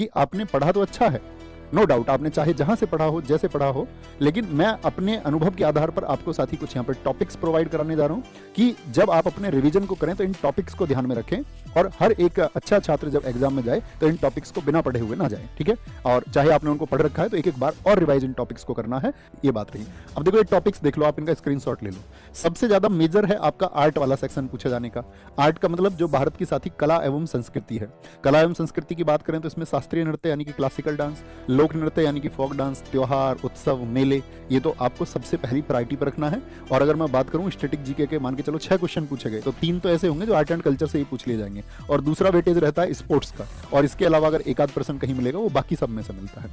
कि आपने पढ़ा तो अच्छा है, नो डाउट, आपने चाहे जहां से पढ़ा हो, जैसे पढ़ा हो, लेकिन मैं अपने अनुभव के आधार पर आपको साथ ही कुछ यहाँ पर टॉपिक्स प्रोवाइड कराने जा रहा हूँ कि जब आप अपने रिवीजन को करें तो इन टॉपिक्स को ध्यान में रखें, और हर एक अच्छा छात्र जब एग्जाम में जाए तो इन टॉपिक्स को बिना पढ़े हुए ना जाए, ठीक है। और चाहे आपने उनको पढ़ रखा है तो एक एक बार और रिवाइज इन टॉपिक्स को करना है, ये बात रही। अब देखो ये टॉपिक्स देख लो, आप इनका स्क्रीनशॉट ले लो। सबसे ज्यादा मेजर है आपका आर्ट वाला सेक्शन पूछे जाने का। आर्ट का मतलब जो भारत की साथी कला एवं संस्कृति है। कला एवं संस्कृति की बात करें तो इसमें शास्त्रीय नृत्य यानी कि क्लासिकल डांस, लोक नृत्य यानी कि फोक डांस, त्योहार, उत्सव, मेले, ये तो आपको सबसे पहली प्रायोरिटी पर रखना है। और अगर मैं बात करूं स्टैटिक जीके के, मान के चलो 6 क्वेश्चन पूछे गए तो 3 तो ऐसे होंगे जो आर्ट एंड कल्चर से ही पूछ लिए जाएंगे, और दूसरा वेटेज रहता है स्पोर्ट्स का, और इसके अलावा अगर एक आध % कहीं मिलेगा वो बाकी सब में से मिलता है।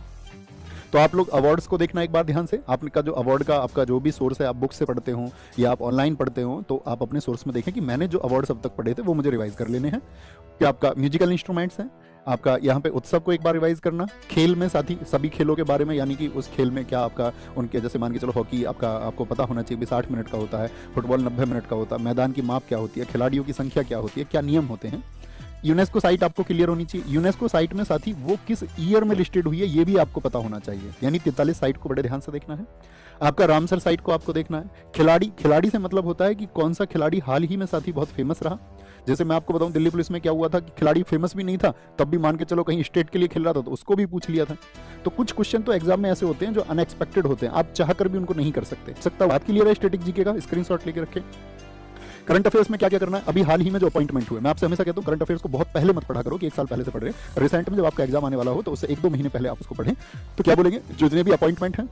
तो आप लोग अवार्ड्स को देखना एक बार ध्यान से। आपका जो अवार्ड का आपका जो भी सोर्स है, आप बुक से पढ़ते हो या आप ऑनलाइन पढ़ते हो, तो आप अपने सोर्स में देखें कि मैंने जो अवार्ड्स अब तक पढ़े थे वो मुझे रिवाइज कर लेने हैं। कि आपका म्यूजिकल इंस्ट्रूमेंट्स हैं, आपका यहाँ पे उत्सव को एक बार रिवाइज करना, खेल में साथी सभी खेलों के बारे में, यानी कि उस खेल में क्या आपका उनके, जैसे मान के चलो हॉकी आपको पता होना चाहिए 60 मिनट का होता है, फुटबॉल 90 मिनट का होता है, मैदान की माप क्या होती है, खिलाड़ियों की संख्या क्या होती है, क्या नियम होते हैं। यूनेस्को साइट आपको क्लियर होनी चाहिए। यूनेस्को साइट में साथी वो किस ईयर में लिस्टेड हुई है ये भी आपको पता होना चाहिए, यानी 43 साइट को बड़े ध्यान से देखना है। आपका रामसर साइट को आपको देखना है। खिलाड़ी से मतलब होता है कि कौन सा खिलाड़ी हाल ही में साथी बहुत फेमस रहा। जैसे मैं आपको बताऊं दिल्ली पुलिस में क्या हुआ था कि खिलाड़ी फेमस भी नहीं था, तब भी मान के चलो कहीं स्टेट के लिए खेल रहा था तो उसको भी पूछ लिया था। तो कुछ क्वेश्चन तो एग्जाम में ऐसे होते हैं जो अनएक्सपेक्टेड होते हैं, आप चाहकर भी उनको नहीं कर सकते। बात क्लियर है स्टैटिक जीके का, स्क्रीनशॉट लेके रखें। करंट अफेयर्स में क्या क्या करना है, अभी हाल ही में जो अपॉइंटमेंट हुए, मैं आपसे हमेशा कहता हूं करंट अफेयर्स को बहुत पहले मत पढ़ा करो कि 1 साल पहले से पढ़ रहे हैं। रिसेंट में जब आपका एग्जाम आने वाला हो तो उससे 1-2 महीने पहले आप उसको पढ़ें। तो क्या बोलेंगे, जितने भी अपॉइंटमेंट हैं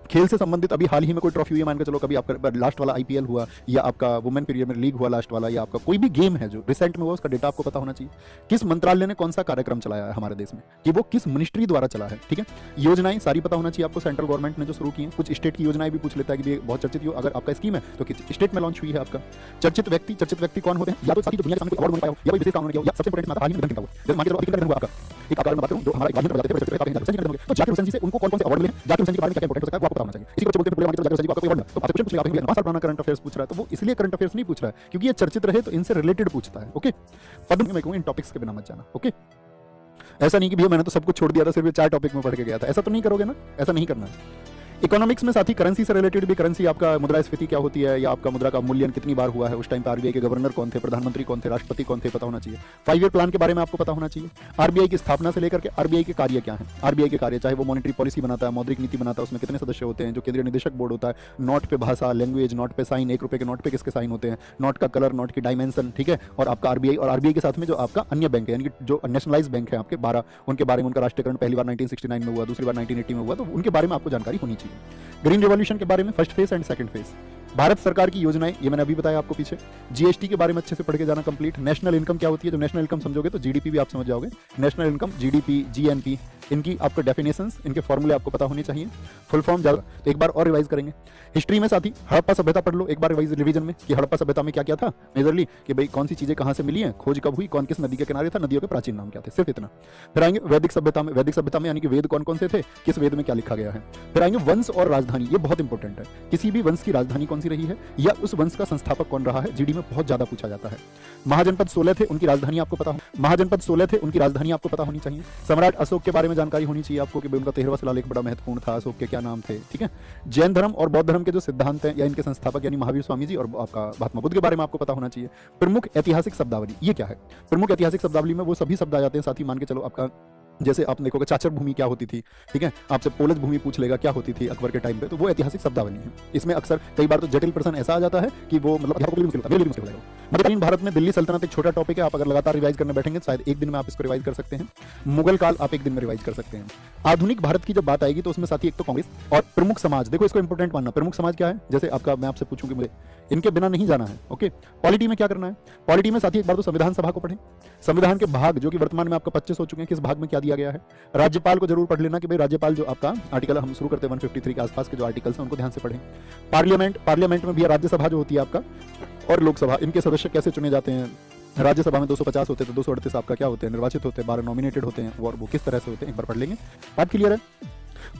खेल से संबंधित, अभी हाल ही में कोई ट्रॉफी हुई है, मान के चलो कभी आपका लास्ट वाला आईपीएल हुआ, या आपका वुमेन प्रीमियर लीग हुआ लास्ट वाला, या आपका कोई भी गेम है जो रिसेंट में हुआ, उसका डेटा आपको पता होना चाहिए। किस मंत्रालय ने कौन सा कार्यक्रम चलाया है हमारे देश में, कि वो किस मिनिस्ट्री द्वारा चला है, ठीक है। योजनाएं सारी पता होना चाहिए आपको, सेंट्रल गवर्नमेंट ने जो शुरू की है। कुछ स्टेट की योजनाएं भी पूछ लेता है कि ये बहुत चर्चित हो, अगर आपका स्कीम है तो किस स्टेट में लॉन्च हुई है आपका। चर्चित व्यक्ति कौन होते हैं, या तो साथी जो दुनिया के सामने कोई अवार्ड बन पाया हो, या कोई विशेष काम किया हो, या सबसे इंपॉर्टेंट हाल ही में निधन हुआ। जैसे मान के चलो अभी निधन हुआ आपका, एक आकार में बात करूं जो हमारा गांधी बजाते थे, तो जाकिर हुसैन जी से उनको कौन-कौन से अवार्ड मिले, जाकिर हुसैन के बारे में क्या इंपॉर्टेंट हो सकता है वो आपको पता होना चाहिए। इसी को बोलते हैं जाकिर हुसैन जी को आपको अवार्ड, तो आपसे क्वेश्चन पूछ लेगा, 5 साल पुराना करंट अफेयर्स पूछ रहा है, तो वो इसलिए करंट अफेयर्स नहीं पूछ रहा है क्योंकि ये चर्चित रहे तो इनसे रिलेटेड पूछता है। ओके, पद्म में कहूं इन टॉपिक्स के बिना मत जाना। ओके, ऐसा नहीं कि भैया मैंने तो सब कुछ छोड़ दिया था, सिर्फ 4 टॉपिक में पढ़ के गया था, ऐसा तो नहीं करोगे ना, ऐसा नहीं करना है। इकोनॉमिक्स में साथी करेंसी से रिलेटेड भी, करेंसी आपका मुद्रास्फीति क्या होती है, या आपका मुद्रा का मूल्यन कितनी बार हुआ है, उस टाइम पे आरबीआई के गवर्नर कौन थे, प्रधानमंत्री कौन थे, राष्ट्रपति कौन थे, पता होना चाहिए। 5 ईयर प्लान के बारे में आपको पता होना चाहिए। आरबीआई की स्थापना से लेकर के आरबीआई के कार्य क्या है, आरबीआई के कार्य, चाहे वो मॉनेटरी पॉलिसी बनाता है, मौद्रिक नीति बनाता है, उसमें कितने सदस्य होते हैं, जो केंद्रीय निदेशक बोर्ड होता है, नोट पे भाषा, लैंग्वेज, नोट पे साइन, 1 रुपए के नोट पे किसके साइन होते हैं, नोट का कलर, नोट की डायमेंशन, ठीक है। और आपका आरबीआई, और आरबीआई के साथ में जो आपका अन्य बैंक है, यानी कि जो नेशनलाइज बैंक है आपके 12, उनके बारे में, उनका राष्ट्रीयकरण पहली बार 1969 में हुआ, दूसरी बार 1980 में हुआ, तो उनके बारे में आपको जानकारी होनी चाहिए। ग्रीन रिवॉल्यूशन के बारे में, first phase and second phase, Bharat सरकार की योजनाएं, ये मैंने अभी बताया आपको पीछे। जीएसटी के बारे में अच्छे से पढ़ के जाना कंप्लीट। नेशनल इनकम क्या होती है, जो नेशनल इनकम समझोगे तो जीडीपी भी आप समझ जाओगे। नेशनल इनकम, जीडीपी, जीएनपी, इनकी आपको डेफिनेशंस, इनके फॉर्मूले आपको पता होने चाहिए। फुल फॉर्म ज्यादा तो एक बार और रिवाइज करेंगे। हिस्ट्री में साथी हड़प्पा सभ्यता पढ़ लो एक बार रिवीजन में, कि हड़प्पा सभ्यता में क्या क्या था मेजरली, कि भाई कौन सी चीजें कहां से मिली हैं, खोज कब हुई, कौन किस नदी के किनारे था, नदियों के प्राचीन नाम क्या थे, सिर्फ इतना। फिर आएंगे वैदिक सभ्यता में, वैदिक सभ्यता में यानी कि वेद कौन कौन से थे, किस वेद में क्या लिखा गया है। फिर आएंगे वंश और राजधानी, ये बहुत इंपॉर्टेंट है, किसी भी वंश की राजधानी कौन सी रही है, या उस वंश का संस्थापक कौन रहा है, जीडी में बहुत ज्यादा पूछा जाता है। महाजनपद 16 थे, उनकी राजधानी आपको पता हो, महाजनपद 16 थे, उनकी राजधानी आपको पता होनी चाहिए। सम्राट अशोक के बारे में जानकारी होनी चाहिए आपको, कि उनका 13वां शिलालेख बड़ा महत्वपूर्ण था, अशोक के क्या नाम थे, ठीक है। जैन धर्म और बौद्ध धर्म के जो सिद्धांत हैं, या इनके संस्थापक यानी महावीर स्वामी जी और आपका महात्मा बुद्ध के बारे में आपको पता होना चाहिए। प्रमुख ऐतिहासिक शब्दावली, ये क्या है, प्रमुख ऐतिहासिक शब्दावली में वो सभी शब्द आ जाते हैं साथ ही, मान के चलो आपका जैसे आप देखोगे चाचर भूमि क्या होती थी, ठीक है, आपसे पोलज भूमि पूछ लेगा क्या होती थी अकबर के टाइम पे, तो वो ऐतिहासिक शब्दावली है। इसमें अक्सर कई बार तो जटिल प्रश्न ऐसा आ जाता है कि वो मतलब अध्यापकों के लिए मुश्किल होता है, मेरे लिए मुश्किल हो जाएगा। मध्यकालीन भारत में दिल्ली सल्तनत एक छोटा टॉपिक है, आप अगर लगातार रिवाइज करने बैठेंगे शायद एक दिन में आप इसको रिवाइज कर सकते हैं। मुगल काल आप एक दिन में रिवाइज कर सकते हैं। आधुनिक भारत की जब बात आएगी तो उसमें साथी एक तो कांग्रेस और प्रमुख समाज, देखो इसको इंपॉर्टेंट मानना, प्रमुख समाज क्या है, जैसे आपका मैं आपसे पूछूंगी, मुझे इनके बिना नहीं जाना है। ओके, पॉलिटी में क्या करना है, पॉलिटी में साथी एक बार तो संविधान सभा को पढ़ें, संविधान के भाग जो कि वर्तमान में आपका 25 हो चुके हैं, किस भाग में क्या दिया गया है। राज्यपाल को जरूर पढ़ लेना कि भाई राज्यपाल जो आपका आर्टिकल हम शुरू करते हैं 153 के आसपास के जो आर्टिकल्स हैं उनको ध्यान से पढ़ें। पार्लियामेंट में भी राज्यसभा जो होती है आपका और लोकसभा, इनके सदस्य कैसे चुने जाते हैं। राज्यसभा में 250 होते हैं तो 238 आपका क्या होते हैं, निर्वाचित होते हैं, 12 नॉमिनेटेड होते हैं, और वो किस तरह से होते हैं एक बार पढ़ लेंगे, बात क्लियर है।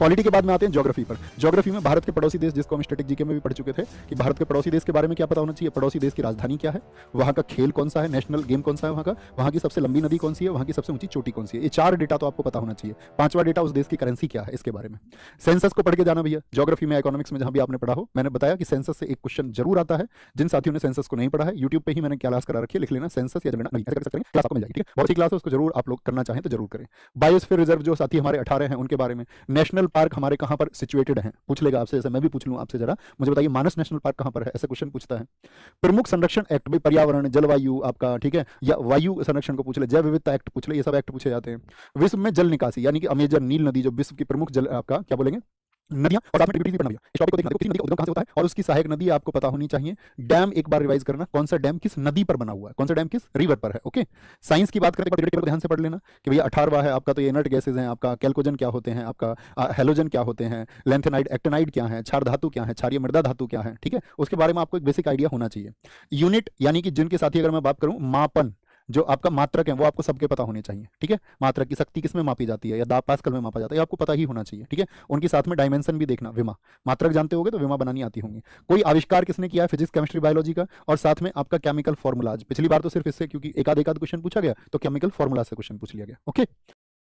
पॉलिटी के बाद में आते हैं ज्योग्राफी पर। ज्योग्राफी में भारत के पड़ोसी देश, जिसको हम स्टैटिक जीके में भी पढ़ चुके थे कि भारत के पड़ोसी देश के बारे में क्या पता होना चाहिए, पड़ोसी देश की राजधानी क्या है, वहां का खेल कौन सा है, नेशनल गेम कौन सा है वहां का, वहां की सबसे लंबी नदी कौन सी है, वहां की सबसे ऊंची चोटी कौन सी है। ये 4 डेटा तो आपको पता होना चाहिए। 5वां डेटा उस देश की करेंसी क्या है, इसके बारे में। सेंसस को पढ़ के जाना भैया, ज्योग्राफी में, इकोनॉमिक्स में, जहां भी आपने पढ़ा हो। मैंने बताया कि सेंसस से एक क्वेश्चन जरूर आता है। जिन साथियों ने सेंसस को नहीं पढ़ा है, यूट्यूब पे ही मैंने क्लास करा रखी है, लिख लेना सेंसस या जनगणना, ऐसे कर सकते हैं, क्लास आपको मिल जाएगी, ठीक है। बहुत अच्छी क्लास है, उसको जरूर आप लोग करना चाहें तो जरूर करें। बायोस्फीयर रिजर्व जो साथी हमारे 18 हैं उनके बारे में। नेशनल पार्क हमारे कहां पर सिचुएटेड हैं, पूछ लेगा आपसे, जैसे मैं भी पूछ लूं आपसे, जरा मुझे बताइए मानस नेशनल पार्क कहां पर है, ऐसा क्वेश्चन पूछता है। प्रमुख संरक्षण एक्ट, भाई पर्यावरण, जलवायु आपका, ठीक है, या वायु संरक्षण को पूछ ले, जैव विविधता एक्ट पूछ ले, ये सब एक्ट पूछे जाते हैं। विश्व में जल निकासी, यानी कि अमेजन नील नदी जो विश्व की प्रमुख जल आपका क्या बोलेंगे नदियां, और साथ में ट्रिब्यूटरीज भी पढ़ना भैया। इस टॉपिक को देखना, किसी नदी का उद्गम कहां से होता है और उसकी सहायक नदी आपको पता होनी चाहिए। डैम एक बार रिवाइज करना, कौन सा डैम किस नदी पर बना हुआ है, कौन सा डैम किस रिवर पर है। ओके, साइंस की बात करें तो ध्यान से पढ़ लेना कि भैया 18वां है आपका, तो ये इनर्ट गैसेज हैं आपका, कैल्कोजन क्या होते हैं आपका, हेलोजन क्या होते हैं, लेंथेनाइड एक्टिनाइड क्या है, क्षार धातु क्या है, क्षारीय मृदा धातु क्या है, ठीक है, उसके बारे में आपको एक बेसिक आइडिया होना चाहिए। यूनिट यानी कि जिनके साथ ही अगर मैं बात करूं, मापन, जो आपका मात्रक है वो आपको सबके पता होने चाहिए, ठीक है। मात्रक की शक्ति किस में मापी जाती है या दाब पास्कल में मापा जाता है, ये आपको पता ही होना चाहिए, ठीक है। उनके साथ में डायमेंशन भी देखना, विमा, मात्रक जानते होगे तो विमा बनानी आती होंगी। कोई आविष्कार किसने किया है, फिजिक्स केमिस्ट्री बायोलॉजी का, और साथ में आपका केमिकल फॉर्मूलाज। पिछली बार तो सिर्फ इससे, क्योंकि एक आध क्वेश्चन पूछा गया तो केमिकल फॉर्मूला से क्वेश्चन पूछ लिया गया। ओके,